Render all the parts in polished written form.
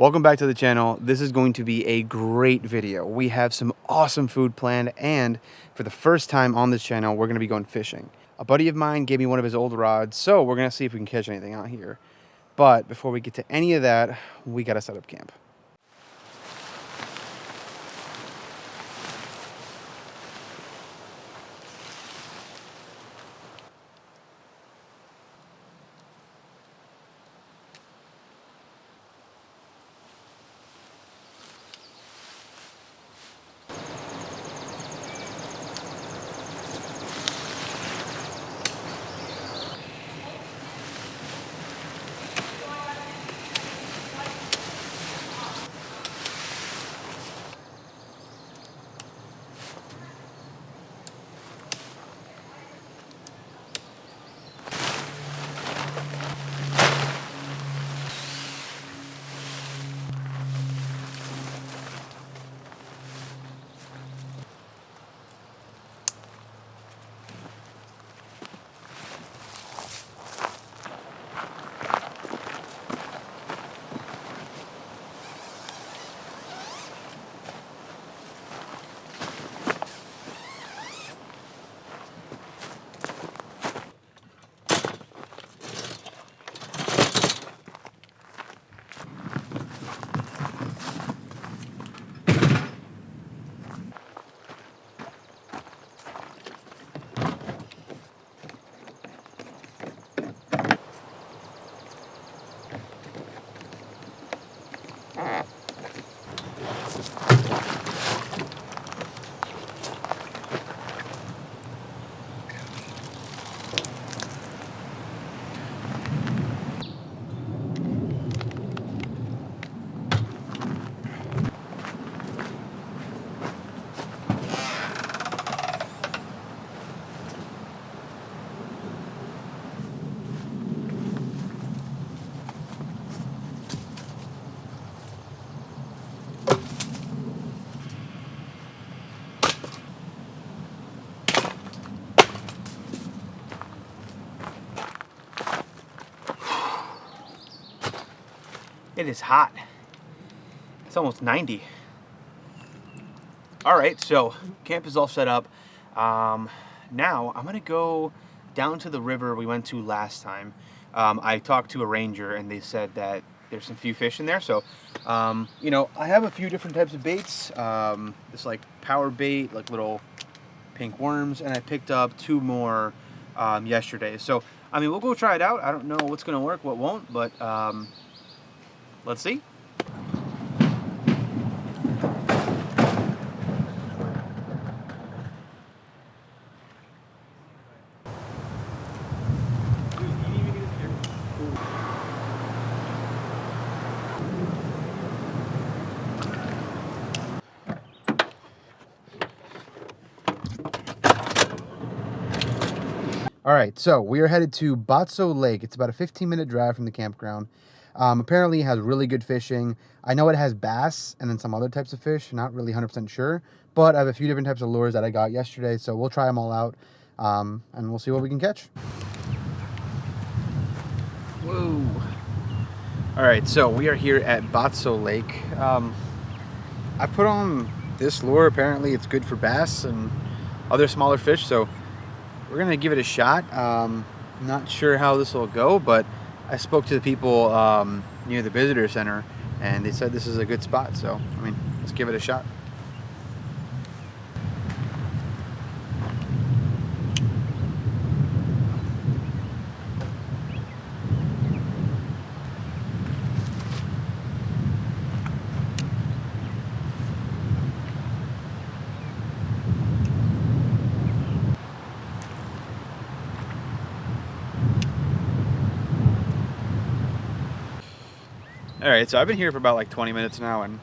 Welcome back to the channel. This is going to be a great video. We have some awesome food planned, and for the first time on this channel, we're going to be going fishing. A buddy of mine gave me one of his old rods, so we're going to see if we can catch anything out here. But before we get to any of that, we got to set up camp. It is hot. It's almost 90. All right, so camp is all set up. Now I'm gonna go down to the river we went to last time. I talked to a ranger and they said that there's some few fish in there. So, you know, I have a few different types of baits. This like power bait, like little pink worms, and I picked up 2 more yesterday. So, I mean, we'll go try it out. I don't know what's gonna work, what won't, but let's see. All right, so we are headed to Botso Lake. It's about a 15-minute drive from the campground. Apparently it has really good fishing. I know it has bass and then some other types of fish. Not really 100% sure, but I have a few different types of lures that I got yesterday, so we'll try them all out, and we'll see what we can catch. Whoa. All right, so we are here at Botso Lake. I put on this lure. Apparently it's good for bass and other smaller fish, so we're gonna give it a shot. Not sure how this will go, but I spoke to the people near the visitor center and they said this is a good spot, so I mean, let's give it a shot. All right, so I've been here for about like 20 minutes now and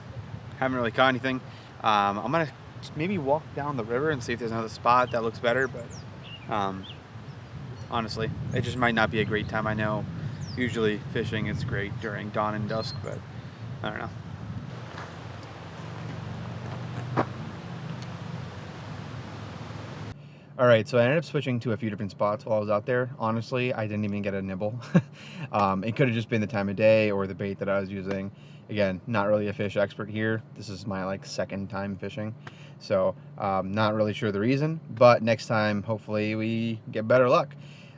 haven't really caught anything. I'm gonna maybe walk down the river and see if there's another spot that looks better, but honestly, it just might not be a great time. I know usually fishing is great during dawn and dusk, but I don't know. All right, so I ended up switching to a few different spots while I was out there. Honestly, I didn't even get a nibble. It could have just been the time of day or the bait that I was using. Again, not really a fish expert here. This is my like second time fishing, so not really sure the reason. But next time, hopefully, we get better luck.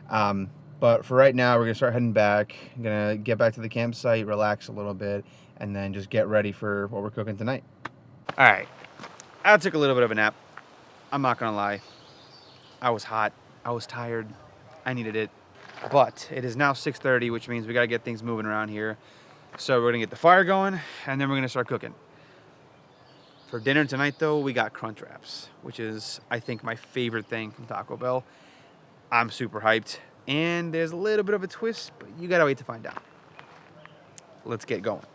But for right now, we're gonna start heading back. I'm gonna get back to the campsite, relax a little bit, and then just get ready for what we're cooking tonight. All right, I took a little bit of a nap. I'm not gonna lie. I was hot, I was tired, I needed it. But it is now 6:30, which means we gotta get things moving around here. So we're gonna get the fire going, and then we're gonna start cooking. For dinner tonight though, we got crunch wraps, which is, I think, my favorite thing from Taco Bell. I'm super hyped, and there's a little bit of a twist, but you gotta wait to find out. Let's get going.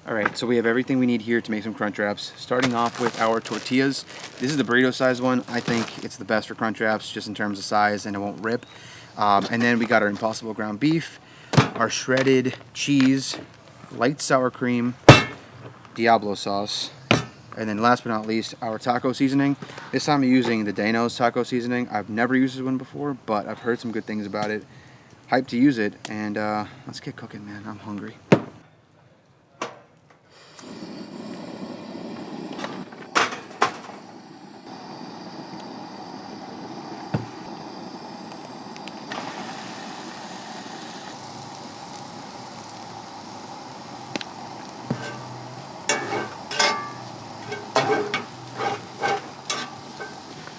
All right, so we have everything we need here to make some crunch wraps. Starting off with our tortillas. This is the burrito size one. I think it's the best for crunch wraps just in terms of size and it won't rip. And then we got our Impossible ground beef, our shredded cheese, light sour cream, Diablo sauce, and then last but not least, our taco seasoning. This time I'm using the Dano's taco seasoning. I've never used this one before, but I've heard some good things about it. Hyped to use it, and let's get cooking, man. I'm hungry.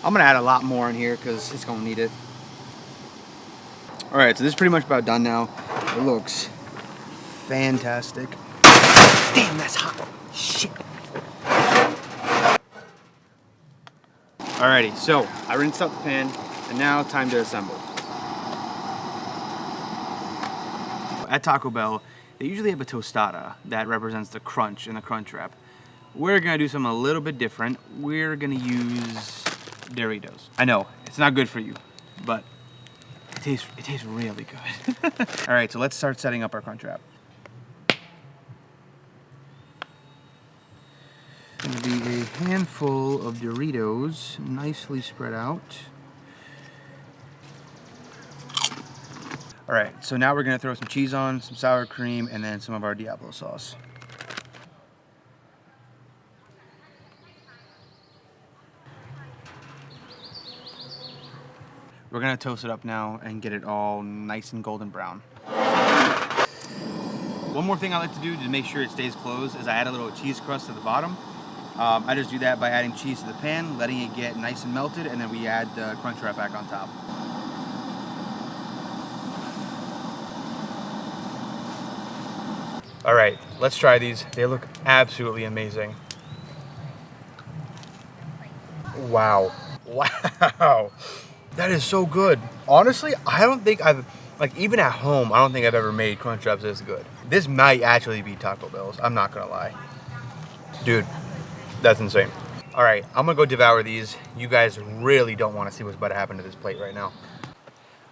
I'm gonna add a lot more in here because it's gonna need it. All right, so this is pretty much about done now. It looks fantastic. Damn, that's hot. Shit. Alrighty, so I rinsed out the pan, and now time to assemble. At Taco Bell, they usually have a tostada that represents the crunch in the crunch wrap. We're gonna do something a little bit different. We're gonna use Doritos. I know, it's not good for you, but it tastes really good. All right, so let's start setting up our crunch wrap. Gonna be a handful of Doritos, nicely spread out. All right, so now we're gonna throw some cheese on, some sour cream, and then some of our Diablo sauce. We're gonna toast it up now and get it all nice and golden brown. One more thing I like to do to make sure it stays closed is I add a little cheese crust to the bottom. I just do that by adding cheese to the pan, letting it get nice and melted, and then we add the crunch wrap back on top. All right, let's try these. They look absolutely amazing. Wow. Wow. That is so good. Honestly, I don't think even at home, I don't think I've ever made crunch wraps this good. This might actually be Taco Bell's. I'm not gonna lie. Dude, that's insane. All right, I'm gonna go devour these. You guys really don't wanna see what's about to happen to this plate right now.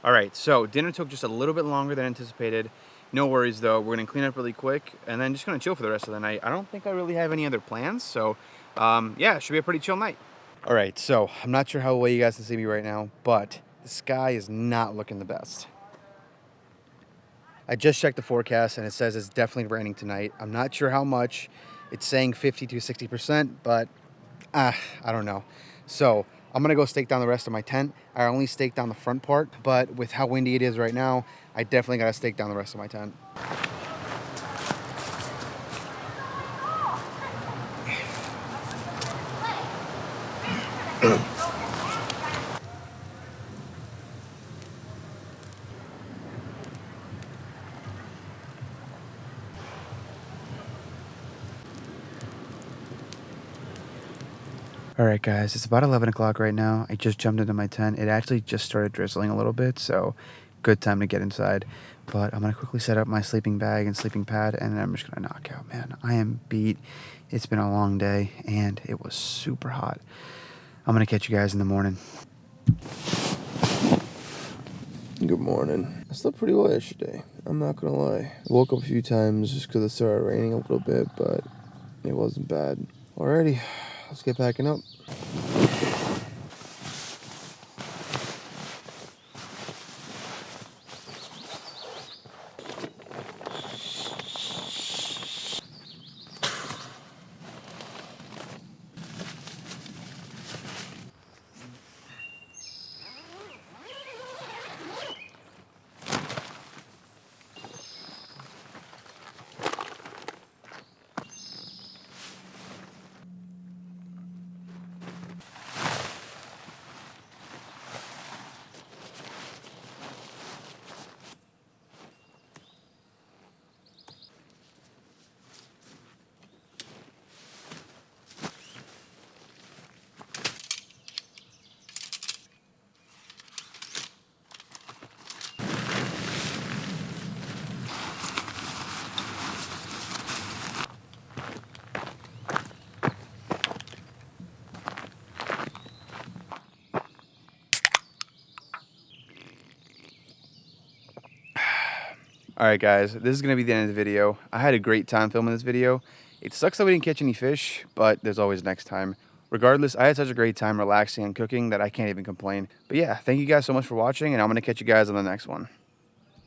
All right, so dinner took just a little bit longer than anticipated. No worries though, we're gonna clean up really quick and then just gonna chill for the rest of the night. I don't think I really have any other plans, so yeah, it should be a pretty chill night. All right, so I'm not sure how well you guys can see me right now, but the sky is not looking the best. I just checked the forecast and it says it's definitely raining tonight. I'm not sure how much. It's saying 50 to 60%, but I don't know. So I'm gonna go stake down the rest of my tent. I only staked down the front part, but with how windy it is right now, I definitely gotta stake down the rest of my tent. All right, guys, it's about 11 o'clock right now. I just jumped into my tent. It actually just started drizzling a little bit, so good time to get inside. But I'm going to quickly set up my sleeping bag and sleeping pad, and then I'm just going to knock out, man. I am beat. It's been a long day, and it was super hot. I'm going to catch you guys in the morning. Good morning. I slept pretty well yesterday, I'm not gonna lie. I woke up a few times just because it started raining a little bit, but it wasn't bad. Alrighty, let's get packing up. Alright guys, this is going to be the end of the video. I had a great time filming this video. It sucks that we didn't catch any fish, but there's always next time. Regardless, I had such a great time relaxing and cooking that I can't even complain. But yeah, thank you guys so much for watching, and I'm going to catch you guys on the next one.